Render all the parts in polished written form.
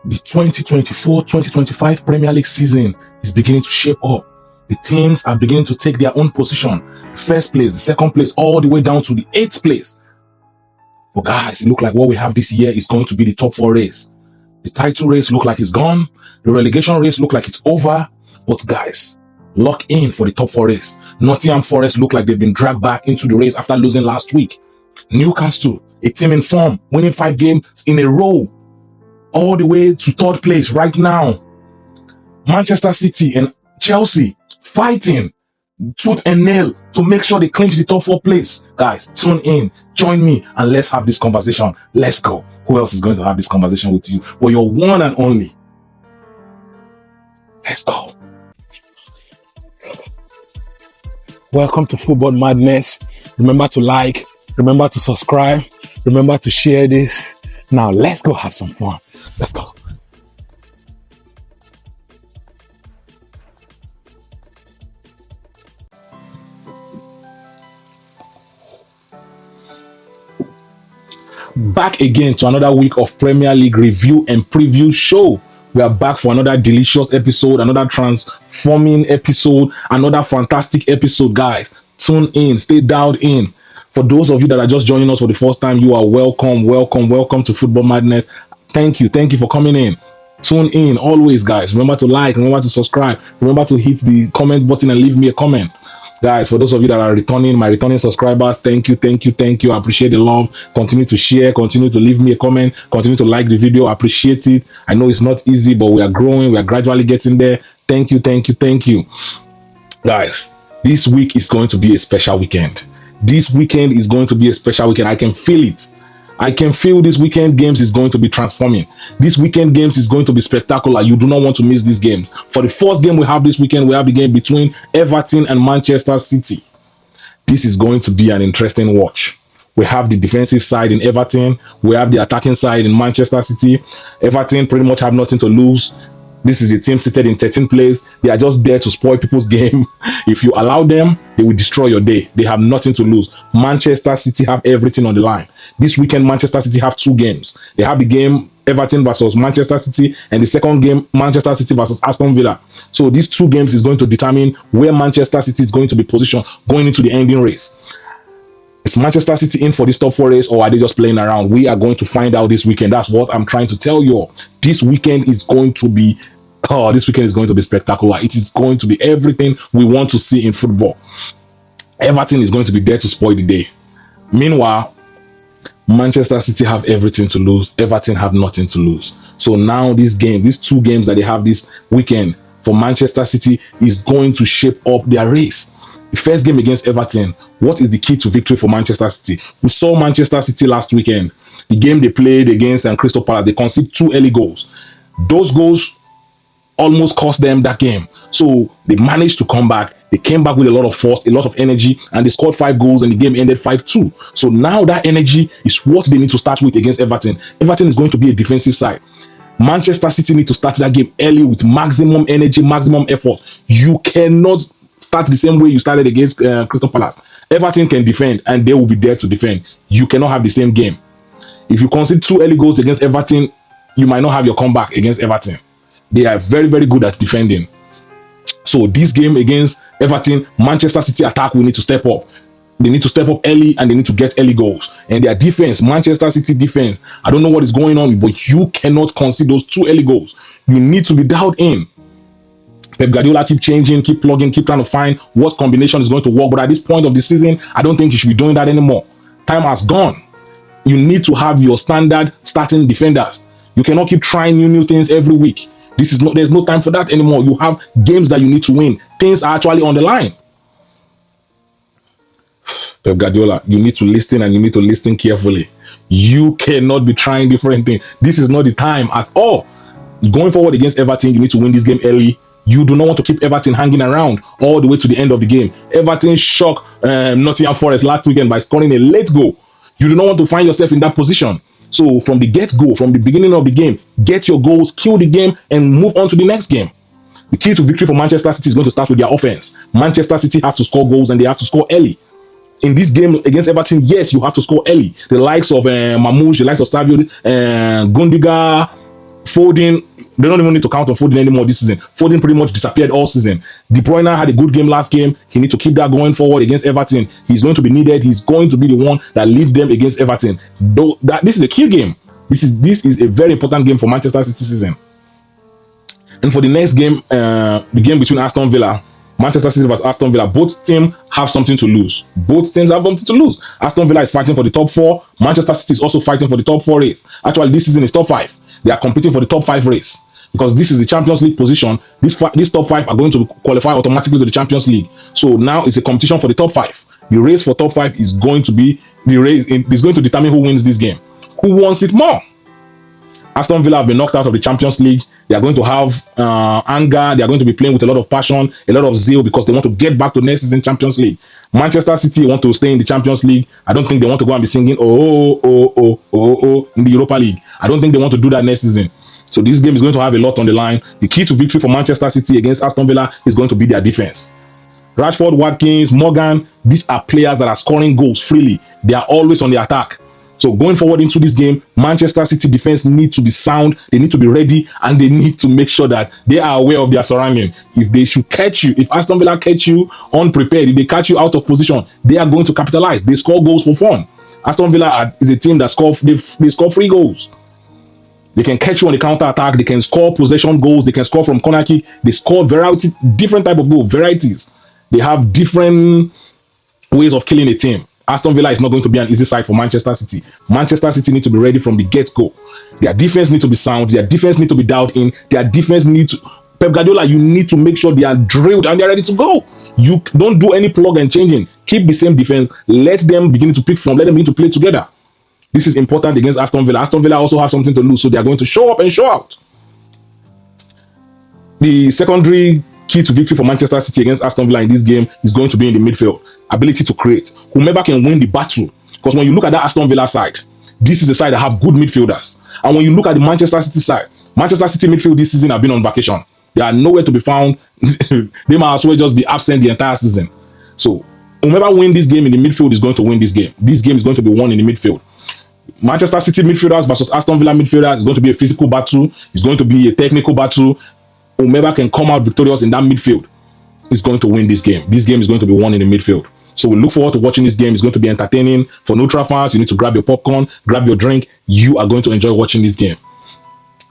The 2024-2025 Premier League season is beginning to shape up. The teams are beginning to take their own position. The first place, the second place, all the way down to the 8th place. But guys, it looks like what we have this year is going to be the top 4 race. The title race looks like it's gone. The relegation race looks like it's over. But guys, lock in for the top 4 race. Nottingham Forest look like they've been dragged back into the race after losing last week. Newcastle, a team in form, winning 5 games in a row, all the way to 3rd place right now. Manchester City and Chelsea fighting tooth and nail to make sure they clinch the top 4 place. Guys, tune in, join me, and let's have this conversation. Let's go. Who else is going to have this conversation with you? Well, your one and only. Let's go. Welcome to Football Madness. Remember to like, remember to subscribe, remember to share this. Now let's go have some fun. Let's go. Back again to another week of Premier League review and preview show. We are back for another delicious episode, another transforming episode, another fantastic episode, guys. Tune in, stay dialed in. For those of you that are just joining us for the first time, you are welcome to Football Madness. Thank you for coming in. Tune in always, guys. Remember to like, remember to subscribe, remember to hit the comment button and leave me a comment. Guys, for those of you that are my returning subscribers, thank you. I appreciate the love. Continue to share, continue to leave me a comment, continue to like the video. I appreciate it. I know it's not easy, but we are growing. We are gradually getting there. Thank you. Guys, this week is going to be a special weekend. This weekend is going to be a special weekend. I can feel it. I can feel this weekend games is going to be transforming. This weekend games is going to be spectacular. You do not want to miss these games. For the first game we have this weekend, we have the game between Everton and Manchester City. This is going to be an interesting watch. We have the defensive side in Everton. We have the attacking side in Manchester City. Everton pretty much have nothing to lose. This is a team seated in 13th place. They are just there to spoil people's game. If you allow them, they will destroy your day. They have nothing to lose. Manchester City have everything on the line. This weekend, Manchester City have 2 games. They have the game Everton versus Manchester City, and the second game, Manchester City versus Aston Villa. So these 2 games is going to determine where Manchester City is going to be positioned going into the ending race. Is Manchester City in for this top 4 race, or are they just playing around? We are going to find out this weekend. That's what I'm trying to tell you all. This weekend is going to be spectacular. It is going to be everything we want to see in football. Everton is going to be there to spoil the day. Meanwhile, Manchester City have everything to lose. Everton have nothing to lose. So now these 2 games that they have this weekend for Manchester City is going to shape up their race. The first game against Everton, what is the key to victory for Manchester City? We saw Manchester City last weekend. The game they played against Crystal Palace, they conceded 2 early goals. Those goals almost cost them that game. So they managed to come back. They came back with a lot of force, a lot of energy, and they scored 5 goals and the game ended 5-2. So now that energy is what they need to start with against Everton. Everton is going to be a defensive side. Manchester City need to start that game early with maximum energy, maximum effort. You cannot start the same way you started against Crystal Palace. Everton can defend and they will be there to defend. You cannot have the same game. If you concede 2 early goals against Everton, you might not have your comeback against Everton. They are very, very good at defending. So this game against Everton, Manchester City attack will need to step up. They need to step up early and they need to get early goals. And their defense, Manchester City defense, I don't know what is going on, but you cannot concede those 2 early goals. You need to be dialed in. Pep Guardiola keep changing, keep plugging, keep trying to find what combination is going to work. But at this point of the season, I don't think you should be doing that anymore. Time has gone. You need to have your standard starting defenders. You cannot keep trying new things every week. There's no time for that anymore. You have games that you need to win. Things are actually on the line. Pep Guardiola, you need to listen and you need to listen carefully. You cannot be trying different things. This is not the time at all. Going forward against Everton, you need to win this game early. You do not want to keep Everton hanging around all the way to the end of the game. Everton shocked Nottingham Forest last weekend by scoring a late goal. You do not want to find yourself in that position. So from the get-go, from the beginning of the game, get your goals, kill the game, and move on to the next game. The key to victory for Manchester City is going to start with their offense. Manchester City have to score goals and they have to score early. In this game against Everton, yes, you have to score early. The likes of Mamouche, the likes of Savio, Gundiga, Foden, they don't even need to count on Foden anymore this season. Foden pretty much disappeared all season. De Bruyne had a good game last game. He needs to keep that going forward against Everton. He's going to be needed. He's going to be the one that lead them against Everton. Though that this is a key game. This is a very important game for Manchester City season. And for the next game, the game between Aston Villa, Manchester City versus Aston Villa, both teams have something to lose. Both teams have something to lose. Aston Villa is fighting for the top 4. Manchester City is also fighting for the top 4 race. Actually, this season is top 5. They are competing for the top 5 race because this is the Champions League position. These top 5 are going to qualify automatically to the Champions League. So now it's a competition for the top 5. The race for top 5 is going to be the race. Is going to determine who wins this game. Who wants it more? Aston Villa have been knocked out of the Champions League. They are going to have anger. They are going to be playing with a lot of passion, a lot of zeal because they want to get back to next season Champions League. Manchester City want to stay in the Champions League. I don't think they want to go and be singing in the Europa League. I don't think they want to do that next season. So this game is going to have a lot on the line. The key to victory for Manchester City against Aston Villa is going to be their defense. Rashford, Watkins, Morgan, these are players that are scoring goals freely. They are always on the attack. So going forward into this game, Manchester City defense need to be sound, they need to be ready, and they need to make sure that they are aware of their surrounding. If they should catch you, if Aston Villa catch you unprepared, if they catch you out of position, they are going to capitalize. They score goals for fun. Aston Villa is a team that they score free goals. They can catch you on the counter attack. They can score possession goals. They can score from corner kick. They score different type of goals, varieties. They have different ways of killing a team. Aston Villa is not going to be an easy side for Manchester City. Manchester City need to be ready from the get-go. Their defense need to be sound. Their defense need to be dialed in. Their defense need to... Pep Guardiola, you need to make sure they are drilled and they're ready to go. You don't do any plug and changing. Keep the same defense. Let them begin to pick from. Let them begin to play together. This is important against Aston Villa. Aston Villa also have something to lose, so they are going to show up and show out. The secondary key to victory for Manchester City against Aston Villa in this game is going to be in the midfield. Ability to create. Whomever can win the battle. Because when you look at that Aston Villa side, this is the side that have good midfielders. And when you look at the Manchester City side, Manchester City midfield this season have been on vacation. They are nowhere to be found. They might as well just be absent the entire season. So whomever win this game in the midfield is going to win this game. This game is going to be won in the midfield. Manchester City midfielders versus Aston Villa midfielders is going to be a physical battle. It's going to be a technical battle. Whomever can come out victorious in that midfield is going to win this game. This game is going to be won in the midfield. So we look forward to watching this game. It's going to be entertaining. For neutral fans, you need to grab your popcorn, grab your drink. You are going to enjoy watching this game.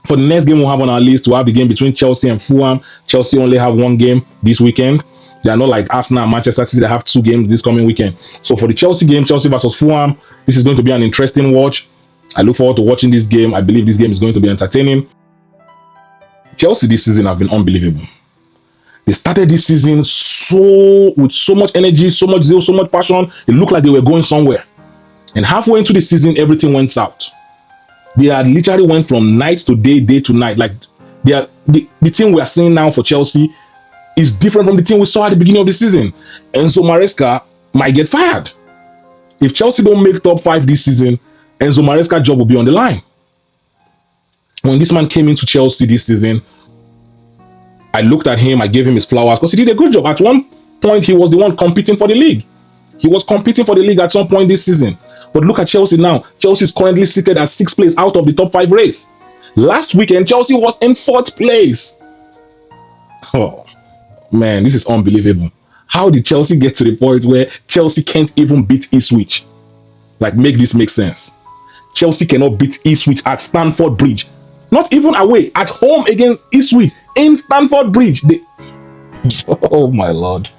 For the next game we'll have on our list, we'll have the game between Chelsea and Fulham. Chelsea only have one game this weekend. They are not like Arsenal and Manchester City that have 2 games this coming weekend. So for the Chelsea game, Chelsea versus Fulham, this is going to be an interesting watch. I look forward to watching this game. I believe this game is going to be entertaining. Chelsea this season have been unbelievable. They started this season with so much energy, so much zeal, so much passion. It looked like they were going somewhere. And halfway into the season, everything went south. They had literally went from night to day, day to night. Like the team we are seeing now for Chelsea is different from the team we saw at the beginning of the season. Enzo Maresca might get fired. If Chelsea don't make top 5 this season, Enzo Maresca's job will be on the line. When this man came into Chelsea this season, I looked at him, I gave him his flowers because he did a good job. At one point, he was the one competing for the league. He was competing for the league at some point this season. But look at Chelsea now. Chelsea is currently seated at 6th place out of the top 5 race. Last weekend, Chelsea was in 4th place. Oh, man, this is unbelievable. How did Chelsea get to the point where Chelsea can't even beat Ipswich? Like, make this make sense. Chelsea cannot beat Ipswich at Stamford Bridge. Not even away, at home against Ipswich in Stamford Bridge. Oh my Lord.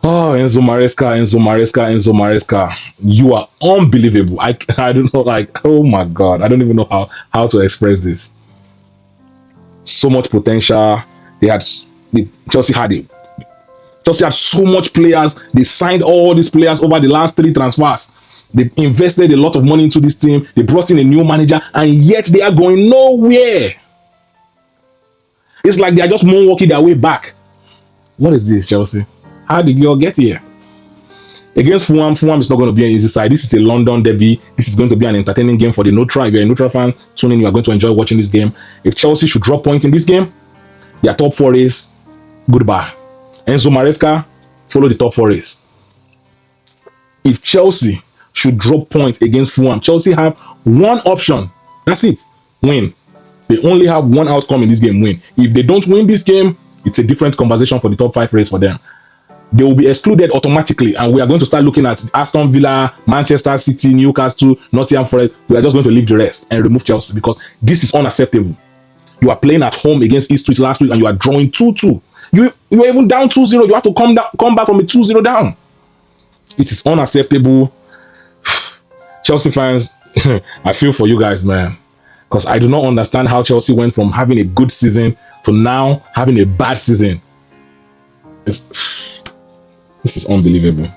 Oh, Enzo Maresca. You are unbelievable. I don't know, like, oh my God. I don't even know how to express this. So much potential. Chelsea had so much players. They signed all these players over the last 3 transfers. They invested a lot of money into this team. They brought in a new manager, and yet they are going nowhere. It's like they are just moonwalking their way back. What is this, Chelsea? How did you all get here? Against Fulham, Fulham is not going to be an easy side. This is a London derby. This is going to be an entertaining game for the neutral. If you're a neutral fan, tune in. You are going to enjoy watching this game. If Chelsea should drop points in this game, their top 4 race, goodbye. Enzo Maresca, follow the top 4 race. If Chelsea should drop points against Fulham, Chelsea have one option. That's it. Win. They only have one outcome in this game: win. If they don't win this game, it's a different conversation for the top 5 race for them. They will be excluded automatically, and we are going to start looking at Aston Villa, Manchester City, Newcastle, Nottingham Forest. We are just going to leave the rest and remove Chelsea, because this is unacceptable. You are playing at home against Ipswich last week and you are drawing 2-2. You are even down 2-0. You have to come back from a 2-0 down. It is unacceptable. Chelsea fans, I feel for you guys, man, because I do not understand how Chelsea went from having a good season to now having a bad season. This is unbelievable.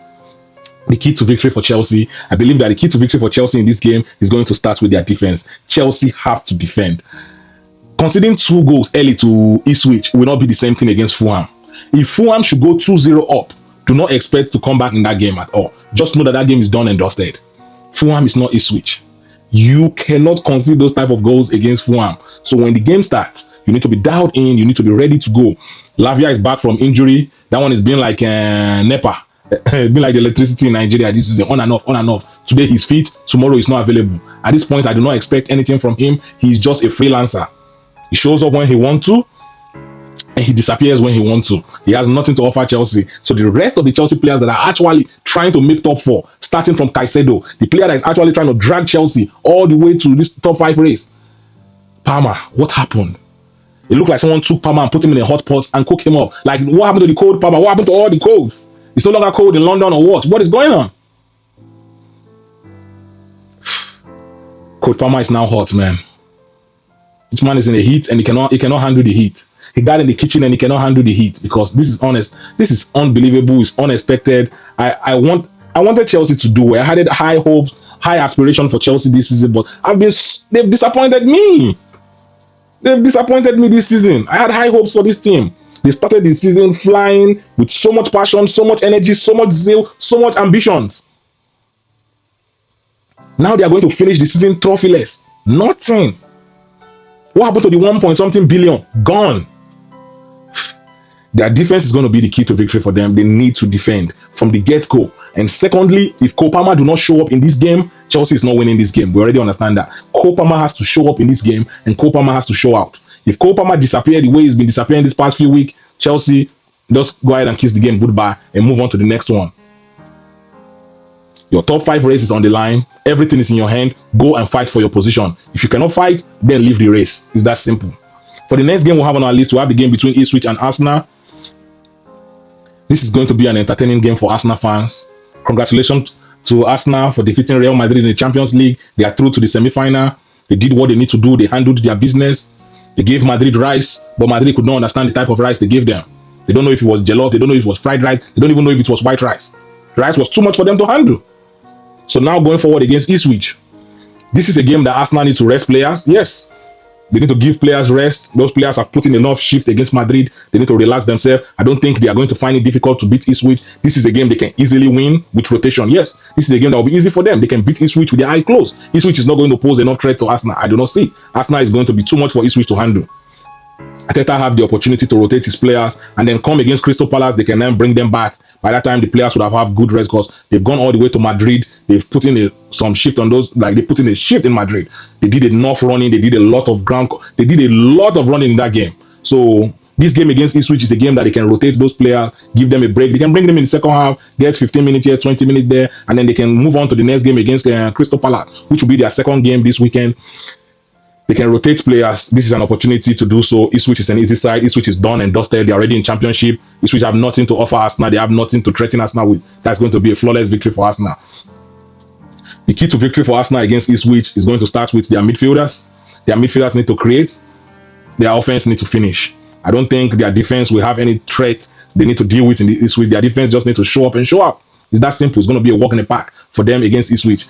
The key to victory for Chelsea, I believe that the key to victory for Chelsea in this game is going to start with their defense. Chelsea have to defend. Conceding 2 goals early to Ipswich will not be the same thing against Fulham. If Fulham should go 2-0 up, do not expect to come back in that game at all. Just know that that game is done and dusted. Fulham is not Ipswich. You cannot concede those type of goals against Fulham. So when the game starts, you need to be dialed in. You need to be ready to go. Lavia is back from injury. That one is being like NEPA. It's been like the electricity in Nigeria. This is on and off, on and off. Today he's fit. Tomorrow he's not available. At this point, I do not expect anything from him. He's just a freelancer. He shows up when he wants to, and he disappears when he wants to. He has nothing to offer Chelsea. So the rest of the Chelsea players that are actually trying to make top 4, starting from Caicedo, the player that is actually trying to drag Chelsea all the way to this top 5 race. Palmer, what happened? It looked like someone took Palmer and put him in a hot pot and cooked him up. Like, what happened to the cold Palmer? What happened to all the cold? It's no longer cold in London or what? What is going on? Cold Palmer is now hot, man. This man is in the heat and he cannot handle the heat. He got in the kitchen and he cannot handle the heat, because this is honest. This is unbelievable. It's unexpected. I wanted Chelsea to do well. I had high hopes, high aspiration for Chelsea this season, but they've disappointed me. They've disappointed me this season. I had high hopes for this team. They started the season flying with so much passion, so much energy, so much zeal, so much ambitions. Now they are going to finish the season trophyless. Nothing. What happened to the 1-point-something billion? Gone. Their defense is going to be the key to victory for them. They need to defend from the get-go. And secondly, if Cole Palmer do not show up in this game, Chelsea is not winning this game. We already understand that. Cole Palmer has to show up in this game, and Cole Palmer has to show out. If Cole Palmer disappears the way he's been disappearing this past few weeks, Chelsea just go ahead and kiss the game goodbye and move on to the next one. Your top 5 race is on the line. Everything is in your hand. Go and fight for your position. If you cannot fight, then leave the race. It's that simple. For the next game we'll have on our list, we have the game between Ipswich and Arsenal. This is going to be an entertaining game for Arsenal fans. Congratulations to Arsenal for defeating Real Madrid in the Champions League. They are through to the semi-final. They did what they need to do. They handled their business. They gave Madrid rice, but Madrid could not understand the type of rice they gave them. They don't know if it was jollof. They don't know if it was fried rice. They don't even know if it was white rice. The rice was too much for them to handle. So now going forward against Ipswich, this is a game that Arsenal need to rest players. Yes, they need to give players rest. Those players have put in enough shift against Madrid. They need to relax themselves. I don't think they are going to find it difficult to beat Ipswich. This is a game they can easily win with rotation. Yes, this is a game that will be easy for them. They can beat Ipswich with their eye closed. Ipswich is not going to pose enough threat to Arsenal. I do not see. Arsenal is going to be too much for Ipswich to handle. Arteta have the opportunity to rotate his players and then come against Crystal Palace. They can then bring them back. By that time, the players would have good rest because they've gone all the way to Madrid. They've put in some shift on those, like they put in a shift in Madrid. They did enough running. They did a lot of ground. They did a lot of running in that game. So this game against Ipswich is a game that they can rotate those players, give them a break. They can bring them in the second half, get 15 minutes here, 20 minutes there, and then they can move on to the next game against Crystal Palace, which will be their second game this weekend. They can rotate players. This is an opportunity to do so. Ipswich is an easy side. Ipswich is done and dusted. They're already in championship. Ipswich have nothing to offer Arsenal. They have nothing to threaten Arsenal with. That's going to be a flawless victory for Arsenal. The key to victory for Arsenal against Ipswich is going to start with their midfielders. Their midfielders need to create. Their offense need to finish. I don't think their defense will have any threat they need to deal with in the Ipswich. Their defense just need to show up and show up. It's that simple. It's going to be a walk in the park for them against Ipswich.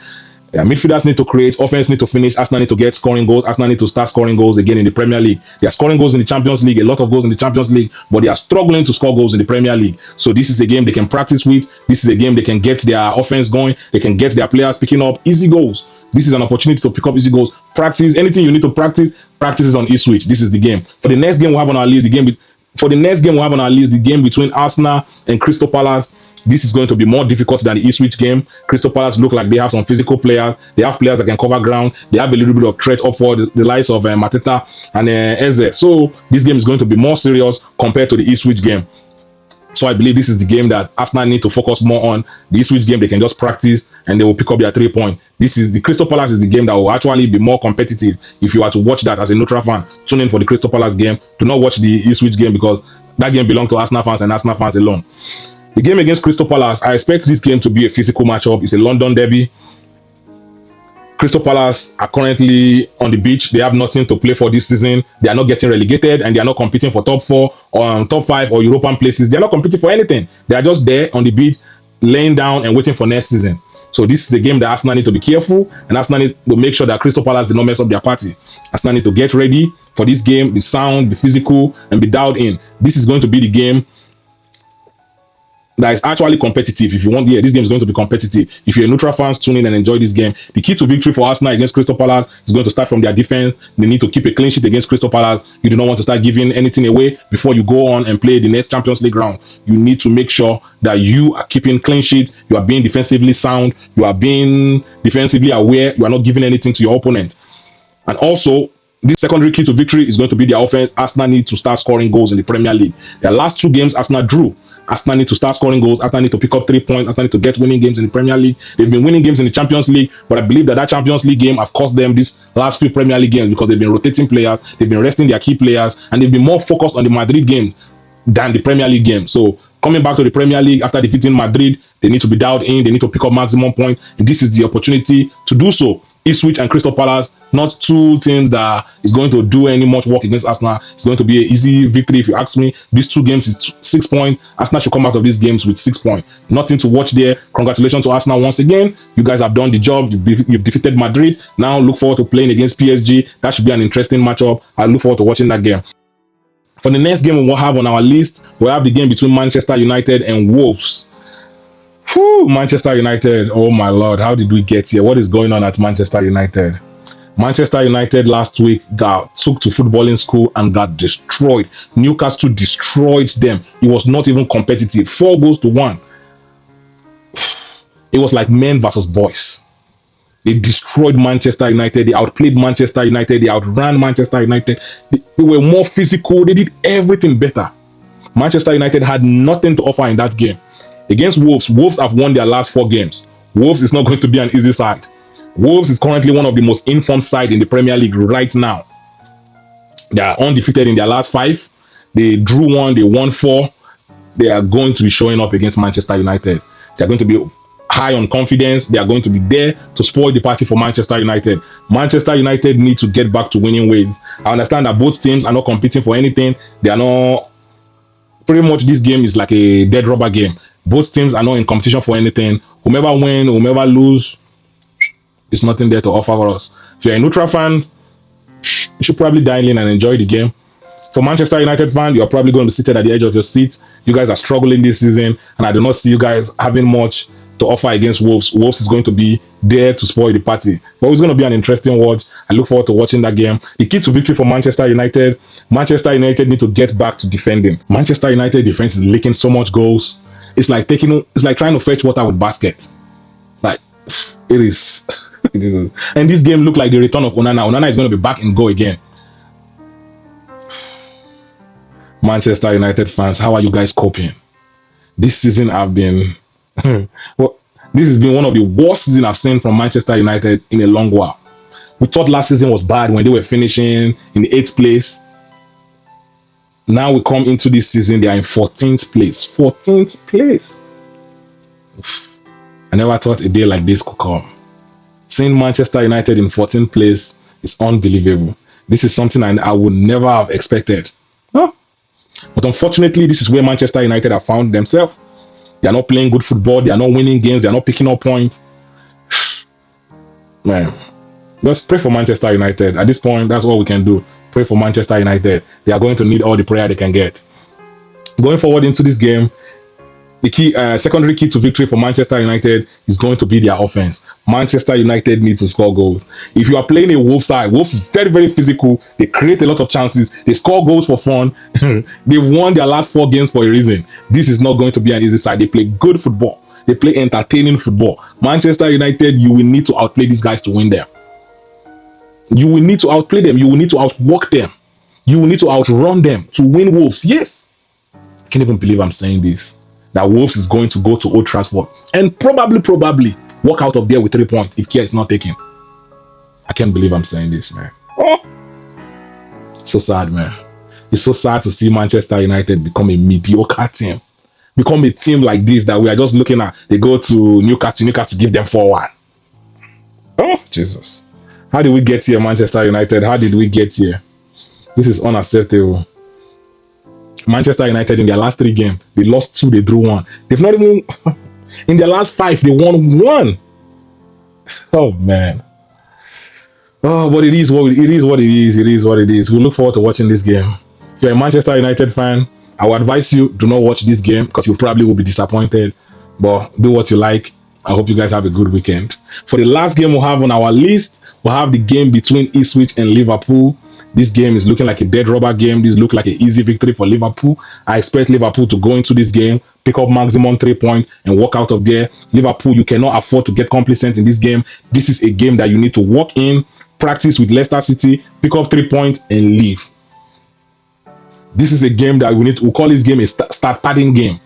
Midfielders need to create, offense need to finish, Arsenal need to get scoring goals, Arsenal need to start scoring goals again in the Premier League. They are scoring goals in the Champions League, a lot of goals in the Champions League, but they are struggling to score goals in the Premier League. So this is a game they can practice with. This is a game they can get their offense going. They can get their players picking up easy goals. This is an opportunity to pick up easy goals. Practice anything you need to practice is on Ipswich. This is the game. For the next game we have on our list, the game between Arsenal and Crystal Palace. this is going to be more difficult than the Ipswich game. Crystal Palace look like they have some physical players. They have players that can cover ground. They have a little bit of threat up for the likes of Mateta and Eze. So this game is going to be more serious compared to the Ipswich game. So I believe this is the game that Arsenal need to focus more on. The Ipswich game, they can just practice and they will pick up their 3 points. This is the Crystal Palace is the game that will actually be more competitive. If you are to watch that as a neutral fan, tune in for the Crystal Palace game. Do not watch the Ipswich game because that game belongs to Arsenal fans and Arsenal fans alone. The game against Crystal Palace, I expect this game to be a physical matchup. It's a London derby. Crystal Palace are currently on the beach. They have nothing to play for this season. They are not getting relegated and they are not competing for top 4 or top 5 or European places. They are not competing for anything. They are just there on the beach, laying down and waiting for next season. So this is a game that Arsenal need to be careful and Arsenal need to make sure that Crystal Palace do not mess up their party. Arsenal need to get ready for this game, be sound, be physical, and be dialed in. This is going to be the game that is actually competitive. If you want, this game is going to be competitive. If you're a neutral fans, tune in and enjoy this game. The key to victory for Arsenal against Crystal Palace is going to start from their defense. They need to keep a clean sheet against Crystal Palace. You do not want to start giving anything away before you go on and play the next Champions League round. You need to make sure that you are keeping clean sheet. You are being defensively sound. You are being defensively aware. You are not giving anything to your opponent. And also, this secondary key to victory is going to be their offense. Arsenal need to start scoring goals in the Premier League. Their last 2 games, Arsenal drew. Arsenal need to start scoring goals. Arsenal need to pick up 3 points. Arsenal need to get winning games in the Premier League. They've been winning games in the Champions League, but I believe that Champions League game have cost them these last few Premier League games because they've been rotating players, they've been resting their key players, and they've been more focused on the Madrid game than the Premier League game. So coming back to the Premier League after defeating Madrid, they need to be dialed in. They need to pick up maximum points, and this is the opportunity to do so. Ipswich and Crystal Palace, not 2 teams that is going to do any much work against Arsenal. It's going to be an easy victory if you ask me. These 2 games is 6 points. Arsenal should come out of these games with 6 points. Nothing to watch there. Congratulations to Arsenal once again. You guys have done the job. You've defeated Madrid. Now look forward to playing against PSG. That should be an interesting matchup. I look forward to watching that game. For the next game we'll have on our list, we'll have the game between Manchester United and Wolves. Whew, Manchester United, oh my lord, how did we get here? What is going on at Manchester United? Manchester United last week took to footballing school and got destroyed. Newcastle destroyed them. It was not even competitive. 4-1. It was like men versus boys. They destroyed Manchester United. They outplayed Manchester United. They outran Manchester United. They were more physical. They did everything better. Manchester United had nothing to offer in that game. Against Wolves, Wolves have won their last 4 games. Wolves is not going to be an easy side. Wolves is currently one of the most informed side in the Premier League right now. They are undefeated in their last 5. They drew 1, they won 4. They are going to be showing up against Manchester United. They are going to be high on confidence. They are going to be there to spoil the party for Manchester United. Manchester United need to get back to winning ways. I understand that both teams are not competing for anything. They are not... Pretty much this game is like a dead rubber game. Both teams are not in competition for anything. Whomever win, whomever lose, it's nothing there to offer for us. If you're a neutral fan, you should probably dial in and enjoy the game. For Manchester United fan, you're probably going to be seated at the edge of your seat. You guys are struggling this season, and I do not see you guys having much to offer against Wolves. Wolves is going to be there to spoil the party. But it's going to be an interesting watch. I look forward to watching that game. The key to victory for Manchester United need to get back to defending. Manchester United defense is leaking so much goals. It's like trying to fetch water with basket. Like, it is. It is. And this game looked like the return of Onana. Onana is going to be back and go again. Manchester United fans, how are you guys coping? This season I've been... well, this has been one of the worst seasons I've seen from Manchester United in a long while. We thought last season was bad when they were finishing in the 8th place. Now we come into this season, they are in 14th place. 14th place. Oof. I never thought a day like this could come. Seeing Manchester United in 14th place is unbelievable. This is something I would never have expected. Huh? But unfortunately, this is where Manchester United have found themselves. They are not playing good football. They are not winning games. They are not picking up points. Man, just pray for Manchester United. At this point, that's all we can do. Pray for Manchester United. They are going to need all the prayer they can get. Going forward into this game, The key, secondary key to victory for Manchester United is going to be their offense. Manchester United need to score goals. If you are playing a Wolves side, Wolves is very, very physical. They create a lot of chances. They score goals for fun. They won their last 4 games for a reason. This is not going to be an easy side. They play good football. They play entertaining football. Manchester United, you will need to outplay these guys to win them. You will need to outplay them. You will need to outwork them. You will need to outrun them to win Wolves. Yes. I can't even believe I'm saying this. That Wolves is going to go to Old Trafford and probably walk out of there with 3 points if care is not taken. I can't believe I'm saying this, man. Oh, so sad, man. It's so sad to see Manchester United become a mediocre team. Become a team like this that we are just looking at. They go to Newcastle give them 4-1. Oh, Jesus. How did we get here, Manchester United? How did we get here? This is unacceptable. Manchester United in their last 3 games, they lost 2, they drew 1. They've not even in their last 5, they won 1. Oh man. Oh, but it is what it is. It is what it is. We look forward to watching this game. If you're a Manchester United fan, I would advise you do not watch this game because you probably will be disappointed. But do what you like. I hope you guys have a good weekend. For the last game we'll have on our list, we'll have the game between Ipswich and Liverpool. This game is looking like a dead rubber game. This looks like an easy victory for Liverpool. I expect Liverpool to go into this game, pick up maximum 3 points, and walk out of there. Liverpool, you cannot afford to get complacent in this game. This is a game that you need to walk in, practice with Leicester City, pick up 3 points, and leave. This is a game that we call this game a start padding game.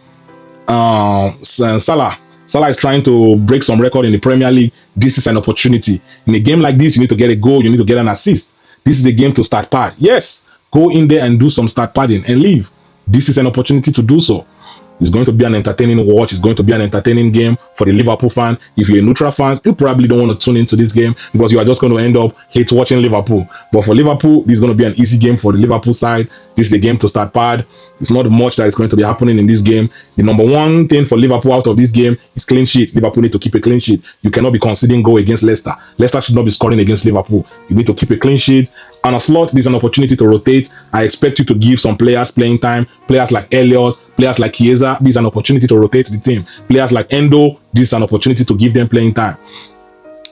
Salah is trying to break some record in the Premier League. This is an opportunity. In a game like this, you need to get a goal, you need to get an assist. This is a game to start pad. Yes, go in there and do some start padding and leave. This is an opportunity to do so. It's going to be an entertaining watch. It's going to be an entertaining game for the Liverpool fan. If you're a neutral fan, you probably don't want to tune into this game because you are just going to end up hate watching Liverpool. But for Liverpool, this is going to be an easy game for the Liverpool side. This is a game to start pad. It's not much that is going to be happening in this game. The number one thing for Liverpool out of this game is clean sheet. Liverpool need to keep a clean sheet. You cannot be conceding goal against Leicester. Leicester should not be scoring against Liverpool. You need to keep a clean sheet. On a slot, this is an opportunity to rotate. I expect you to give some players playing time. Players like Elliott, players like Chiesa, this is an opportunity to rotate the team. Players like Endo, this is an opportunity to give them playing time.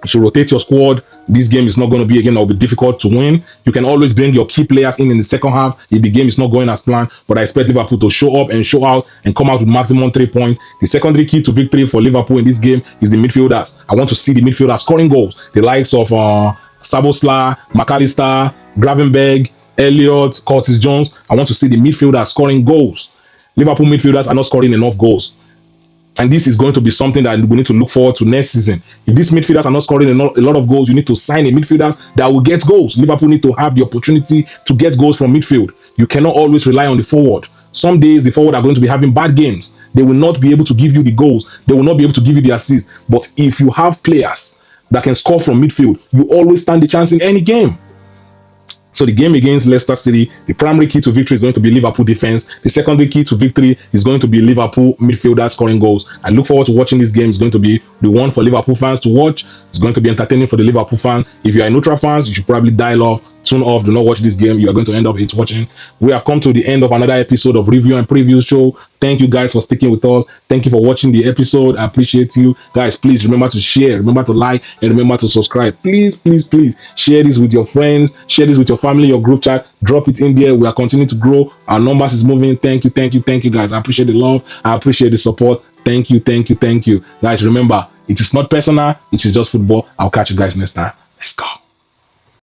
You should rotate your squad. This game is not going to be a game that will be difficult to win. You can always bring your key players in the second half if the game is not going as planned. But I expect Liverpool to show up and show out and come out with maximum 3 points. The secondary key to victory for Liverpool in this game is the midfielders. I want to see the midfielders scoring goals. The likes of Sabosla, McAllister, Gravenberg, Elliott, Curtis Jones. I want to see the midfielders scoring goals. Liverpool midfielders are not scoring enough goals. And this is going to be something that we need to look forward to next season. If these midfielders are not scoring a lot of goals, you need to sign a midfielders that will get goals. Liverpool need to have the opportunity to get goals from midfield. You cannot always rely on the forward. Some days the forward are going to be having bad games. They will not be able to give you the goals. They will not be able to give you the assists. But if you have players that can score from midfield, you always stand the chance in any game. So the game against Leicester City, the primary key to victory is going to be Liverpool defense. The secondary key to victory is going to be Liverpool midfielders scoring goals. I look forward to watching this game. It's going to be the one for Liverpool fans to watch. It's going to be entertaining for the Liverpool fan. If you are a neutral fans, you should probably dial off, tune off, do not watch this game. You are going to end up hate watching. We have come to the end of another episode of Review and Preview Show. Thank you guys for sticking with us. Thank you for watching the episode. I appreciate you guys. Please remember to share, remember to like, and remember to subscribe. Please share this with your friends, share this with your family, your group chat. Drop it in there. We are continuing to grow. Our numbers is moving. Thank you guys. I appreciate the love. I appreciate the support. Thank you guys. Remember, it is not personal, it is just football. I'll catch you guys next time. Let's go.